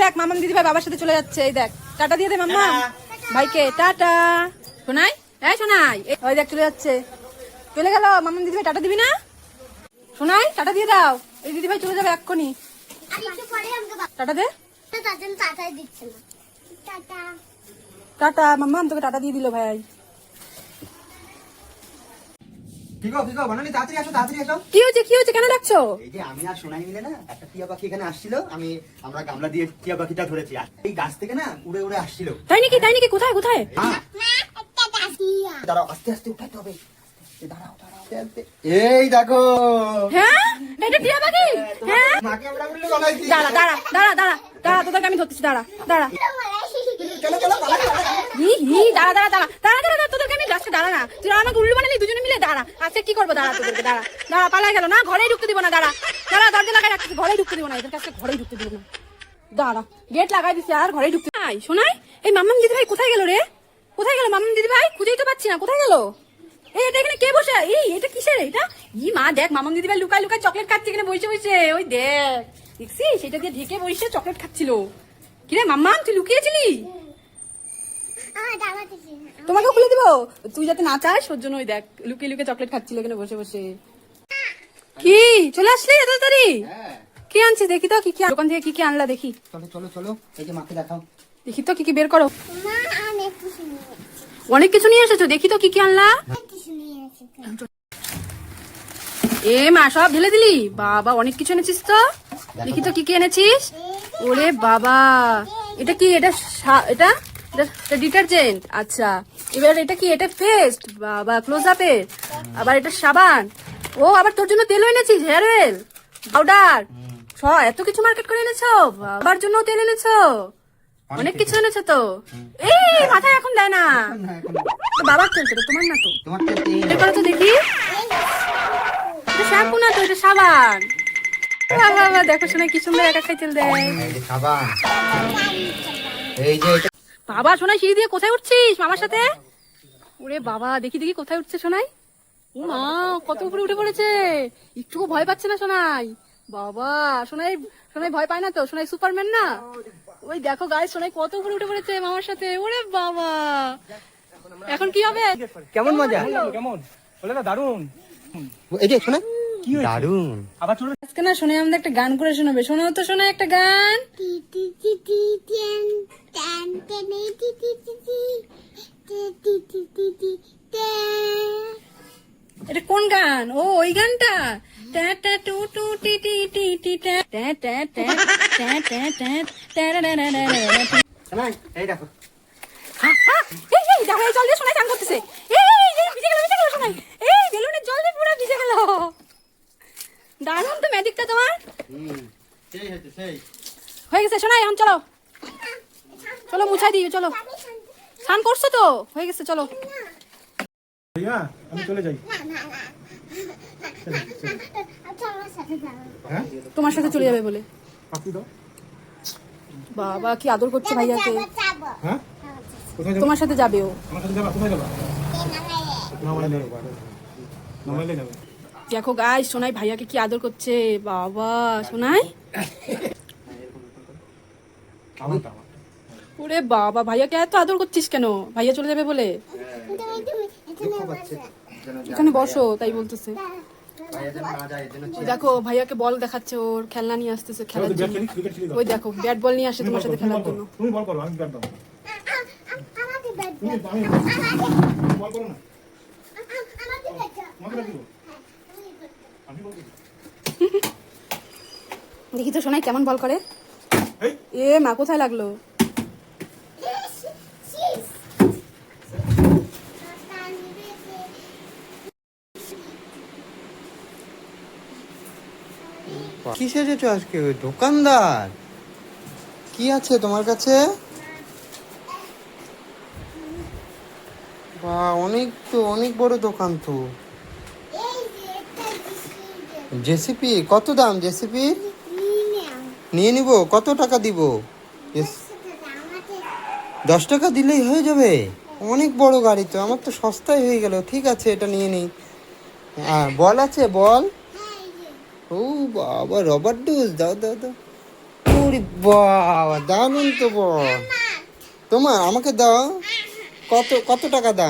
দেখ মামাম দিদি ভাই বাবার সাথে চলে যাচ্ছে, এই দেখ টাটা দিয়ে দে মাম্মা ভাইকে, টাটা। শোনাই শোনাই, ওই দেখ চলে যাচ্ছে, চলে গেল। মামাম দিদি ভাই টাটা দিবি না? শোনাই টাটা দিয়ে দাও, এই দিদি ভাই চলে যাবে এক্ষুনি, টাটা দে। টাটা মাম্মা, তোকে টাটা দিয়ে দিল ভাই। কি বানানি, তাড়াতাড়ি আসো, তাড়াতাড়ি আসো। কি হয়েছে কেন ডাকছো? এই যে আমি আর সোনাই মিলে না একটা টিয়া পাখি এখানে আসছিল, আমরা গামলা দিয়ে টিয়া পাখিটা ধরেছি, আর এই গাছ থেকে না উড়ে উড়ে আসছিল। তাই নাকি? কোথায়? দাঁড়াও, আস্তে আস্তে উঠাইতে হবে, দাঁড়াও। এই দেখো, হ্যাঁ এটা টিয়া পাখি। হ্যাঁ মাকে আমরা বললে বানাইছি। দাঁড়া তোদেরকে আমি ধরতেছি, দাঁড়া চলো দাঁড়া তোদেরকে আমি রাস্তা, দাঁড়া না, তুই আমাকে উল্লু বানালি দুজনে মিলে, দাঁড়া আজকে কি করবো, দাঁড়া তোদেরকে, দাঁড়া পালাই গেল না, ঘরেই ঢুকতে দিব না, দাঁড়া দরজা লাগাই রাখতেছি, ঘরেই ঢুকতে দিব না, এদের কাছে ঘরেই ঢুকতে দিব না, দাঁড়া গেট লাগাই দিছি আর ঘরেই ঢুকতে। শোনাই এই মাম্মাম দিদি ভাই কোথায় গেল রে? কোথায় গেল মাম্মাম দিদি ভাই? খুঁজেই তো পাচ্ছি না, কোথায় গেল? এটা এখানে কে বসে? এটা কিসের এটা? মা দেখ মামাম দিদি ভাই লুকায় চকলেট খাচ্ছে এখানে বসে, ওই দেখ দেখছি সেটা দিয়ে ঢেকে বসে চকলেট খাচ্ছিল। কিরে মাম্মাম তুই লুকিয়েছিলি? তোমাকে খুলে দিব, তুই যাতে না চাস ওর জন্য, ওই দেখ লুকিয়ে চকলেট খাচ্ছিল এখানে বসে। কি চলে আসলি এত তাড়াতাড়ি? কি আনছিস দেখি তো, কি দোকান থেকে কি আনলা দেখি। চলো এই যে মাকে দেখাও, দেখি তো কি বের করো। অনেক কিছু নিয়ে এসেছো, দেখি তো কি আনলা। মা সব ঢেলে দিলি? বাবা অনেক কিছু এনেছিস তো, দেখি তো কি এনেছিস। ওরে বাবা, এটা কি? এটা ডিটারজেন্ট। আচ্ছা এবার এটা কি? এটা পেস্ট, বাবা ক্লোজ আপের। আবার এটা সাবান। ও আবার তোর জন্য তেলও এনেছিস, হেয়ার অয়েল, পাউডার, এত কিছু মার্কেট করে এনেছো। বাবার জন্য তেল এনেছো, অনেক কিছু এনেছো তো। এই মাথায় এখন দেয় না, বাবার তেল তো, তোমার না তো। এটা করো তো দেখি, এটা শ্যাম্পু না তো, এটা সাবান। বাবা দেখো শোনা কি সুন্দর এক একটাই তেল দেয়। বাবা শোনাই সিঁড়ি দিয়ে কোথায় উঠছিস মামার সাথে? ওরে বাবা দেখি কোথায় উঠছে শোনাই। ও মা কত উপরে উঠে পড়েছে, একটুকু ভয় পাচ্ছে না শোনাই। বাবা শোনাই ভয় পায় না তো, শোনাই সুপারম্যান না। ওই দেখো গায়ে শোনাই কত উপরে উঠে পড়েছে মামার সাথে। ওরে বাবা এখন কি হবে? কেমন মজা? কেমন বলে না, দারুন। এই যে শোনা দারুন। আবার চলে আজকে না শোনাই আমাদের একটা গান করে শোনাবে, শোনাও তো শোনাই একটা গান। এটা কোন গান? ও ওই গানটা। এই দেখো, জল দিয়ে শোনাই গান করতেছে। ভিজে গেল শোনাই, বেলুনের জল দিয়ে পুরো ভিজে গেল। দারুণ তো ম্যাজিকটা তোমার। হয়ে গেছে শোনাই, এখন চলো মুছাই দিও, চলো স্নান করছো তো, হয়ে গেছে চলো। ভাইয়া আমি চলে যাই। তোমার সাথে চলে যাবে বলে। পাখি দাও। বাবা কি আদর করছে ভাইয়াকে। হ্যাঁ কোথায় যাবে? তোমার সাথে যাবে ও। আমার সাথে যাবা? কোথায় যাবা? নামাইলে যাবে। দেখো গাইস সোনাই ভাইয়াকে কি আদর করছে। বাবা সোনাই, ওরে বাবা ভাইয়াকে এত আদর করছিস কেন? ভাইয়া চলে যাবে বলে। এখানে বসো তাই বলতেছে। দেখো ভাইয়াকে বল দেখাচ্ছে, ওর খেলনা নিয়ে আসতেছে খেলার জন্য। ওই দেখো ব্যাট বল নিয়ে আসে তোমার সাথে খেলার জন্য। তুমি বল করো, আমি ব্যাট দাও। বল করো না, দেখি তো সোনাই কেমন বল করে। মা কোথায় লাগলো? কি সেজেছো আজকে? দোকানদার কি আছে তোমার কাছে? বা অনেক বড় দোকান তো। জেসিপি কত দাম? জেসিপি নিয়ে নিব। কত টাকা দিব? 10 টাকা দিলেই হয়ে যাবে। অনেক বড় গাড়ি তো, আমার তো সস্তায় হয়ে গেল। ঠিক আছে এটা নিয়ে নিই। হ্যাঁ বল আছে, বল। ও বাবা রবার ডুজ, দাও দাও দাও। ও ওরে বাবা, দারুণ তো বল। তোমার আমাকে দাও। কত কত টাকা দাম?